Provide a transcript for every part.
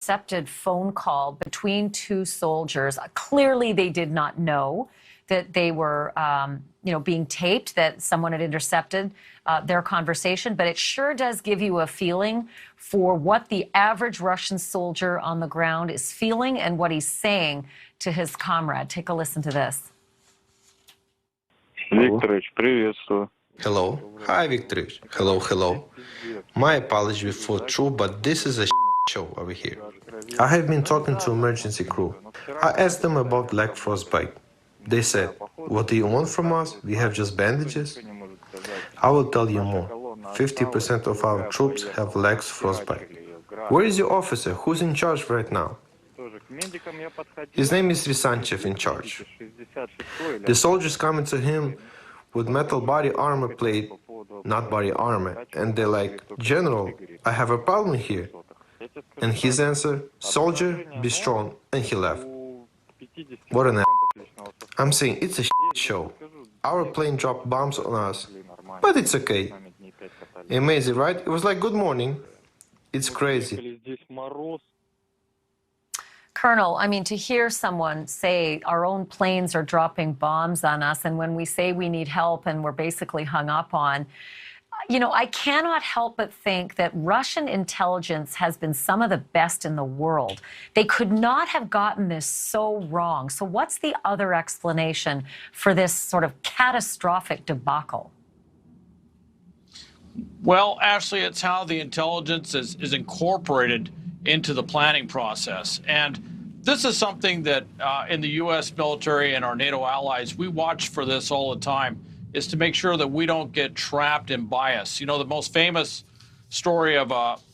intercepted phone call between two soldiers. Clearly, they did not know that they were, being taped, that someone had intercepted their conversation. But it sure does give you a feeling for what the average Russian soldier on the ground is feeling and what he's saying to his comrade. Take a listen to this. Викторович, приветствую. Hello. Hi, Victorovich. Hello, hello. My apology before true, but this is a show over here. I have been talking to emergency crew. I asked them about leg frostbite. They said, what do you want from us? We have just bandages. I will tell you more. 50% of our troops have legs frostbite. Where is your officer? Who's in charge right now? His name is Risanchev in charge. The soldiers coming to him with metal body armor plate, not body armor, and they're like, General, I have a problem here. And his answer, soldier, be strong, and he left. What an I'm saying, it's a show. Our plane dropped bombs on us, but it's okay. Amazing, right? It was like, good morning. It's crazy. Colonel, I mean, to hear someone say our own planes are dropping bombs on us, and when we say we need help and we're basically hung up on, I cannot help but think that Russian intelligence has been some of the best in the world. They could not have gotten this so wrong. So what's the other explanation for this sort of catastrophic debacle? Well, Ashleigh, it's how the intelligence is incorporated into the planning process. And this is something that in the U.S. military and our NATO allies, we watch for this all the time, is to make sure that we don't get trapped in bias. The most famous story of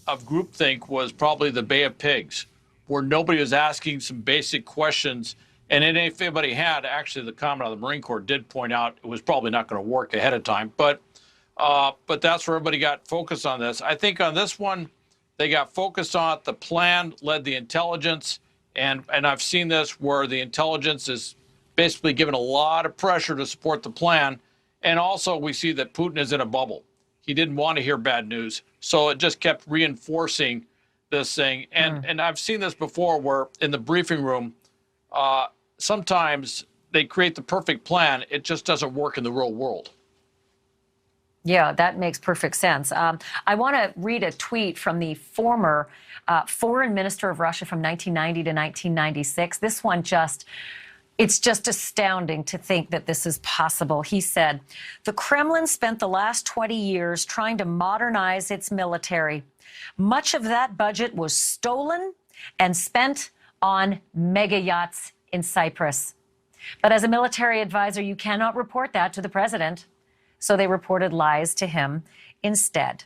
groupthink was probably the Bay of Pigs, where nobody was asking some basic questions. And if anybody had, actually the Commandant of the Marine Corps did point out it was probably not going to work ahead of time. But that's where everybody got focused on this. I think on this one, they got focused on it. The plan led the intelligence. And I've seen this where the intelligence is basically given a lot of pressure to support the plan. And also we see that Putin is in a bubble. He didn't want to hear bad news. So it just kept reinforcing this thing. And I've seen this before where in the briefing room, sometimes they create the perfect plan. It just doesn't work in the real world. Yeah, that makes perfect sense. I want to read a tweet from the former foreign minister of Russia from 1990 to 1996. This one it's just astounding to think that this is possible. He said, the Kremlin spent the last 20 years trying to modernize its military. Much of that budget was stolen and spent on mega yachts in Cyprus. But as a military advisor, you cannot report that to the president. So they reported lies to him instead.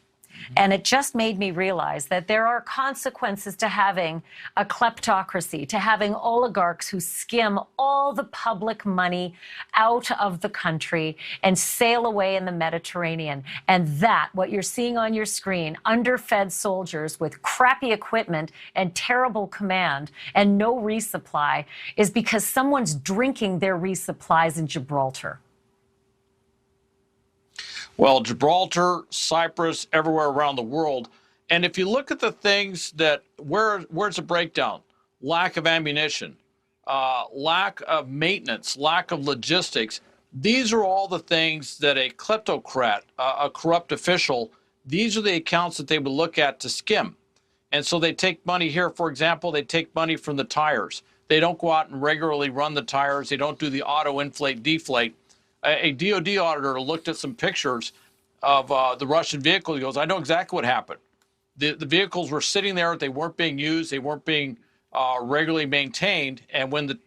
And it just made me realize that there are consequences to having a kleptocracy, to having oligarchs who skim all the public money out of the country and sail away in the Mediterranean. And that, what you're seeing on your screen, underfed soldiers with crappy equipment and terrible command and no resupply, is because someone's drinking their resupplies in Gibraltar. Well, Gibraltar, Cyprus, everywhere around the world. And if you look at the things that, where's the breakdown? Lack of ammunition, lack of maintenance, lack of logistics. These are all the things that a kleptocrat, a corrupt official, these are the accounts that they would look at to skim. And so they take money here, for example, they take money from the tires. They don't go out and regularly run the tires. They don't do the auto inflate, deflate. A DOD auditor looked at some pictures of the Russian vehicle. He goes, I know exactly what happened. The vehicles were sitting there. They weren't being used. They weren't being regularly maintained. And when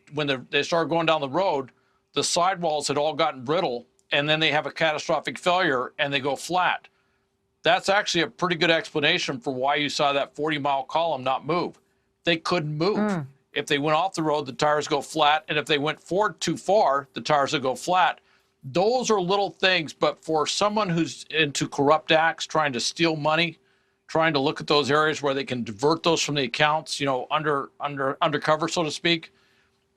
they started going down the road, the sidewalls had all gotten brittle, and then they have a catastrophic failure and they go flat. That's actually a pretty good explanation for why you saw that 40-mile column not move. They couldn't move. If they went off the road, the tires go flat. And if they went forward too far, the tires would go flat. Those are little things, but for someone who's into corrupt acts, trying to steal money, trying to look at those areas where they can divert those from the accounts, undercover, so to speak,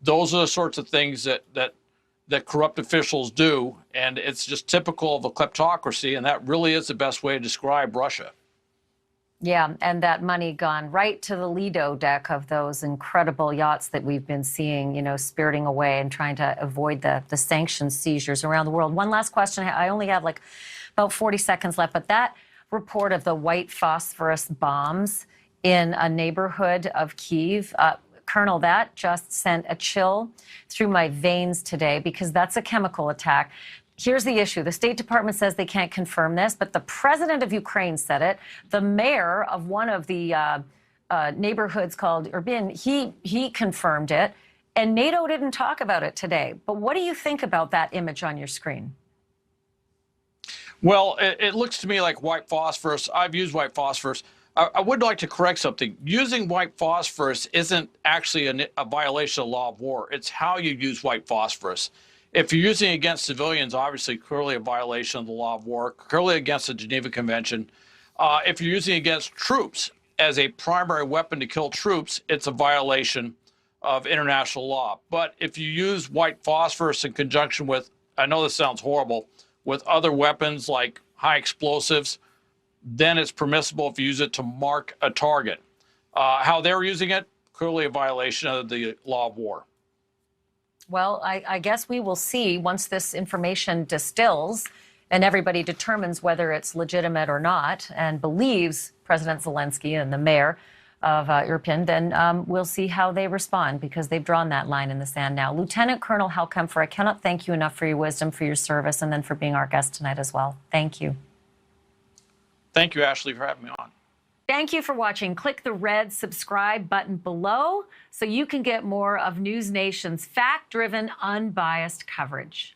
those are the sorts of things that corrupt officials do, and it's just typical of a kleptocracy, and that really is the best way to describe Russia. Yeah, and that money gone right to the Lido deck of those incredible yachts that we've been seeing, you know, spiriting away and trying to avoid the sanctions seizures around the world. One last question. I only have like about 40 seconds left, but that report of the white phosphorus bombs in a neighborhood of Kyiv, Colonel, that just sent a chill through my veins today because that's a chemical attack. Here's the issue. The State Department says they can't confirm this, but the president of Ukraine said it. The mayor of one of the neighborhoods called Urbin, he confirmed it. And NATO didn't talk about it today. But what do you think about that image on your screen? Well, it looks to me like white phosphorus. I've used white phosphorus. I would like to correct something. Using white phosphorus isn't actually a violation of the law of war. It's how you use white phosphorus. If you're using it against civilians, obviously, clearly a violation of the law of war, clearly against the Geneva Convention. If you're using it against troops as a primary weapon to kill troops, it's a violation of international law. But if you use white phosphorus in conjunction with, I know this sounds horrible, with other weapons like high explosives, then it's permissible if you use it to mark a target. How they're using it, clearly a violation of the law of war. Well, I guess we will see once this information distills and everybody determines whether it's legitimate or not and believes President Zelensky and the mayor of Irpin, then we'll see how they respond because they've drawn that line in the sand now. Lieutenant Colonel Hal Kempfer, I cannot thank you enough for your wisdom, for your service, and then for being our guest tonight as well. Thank you. Thank you, Ashleigh, for having me on. Thank you for watching. Click the red subscribe button below so you can get more of NewsNation's fact-driven, unbiased coverage.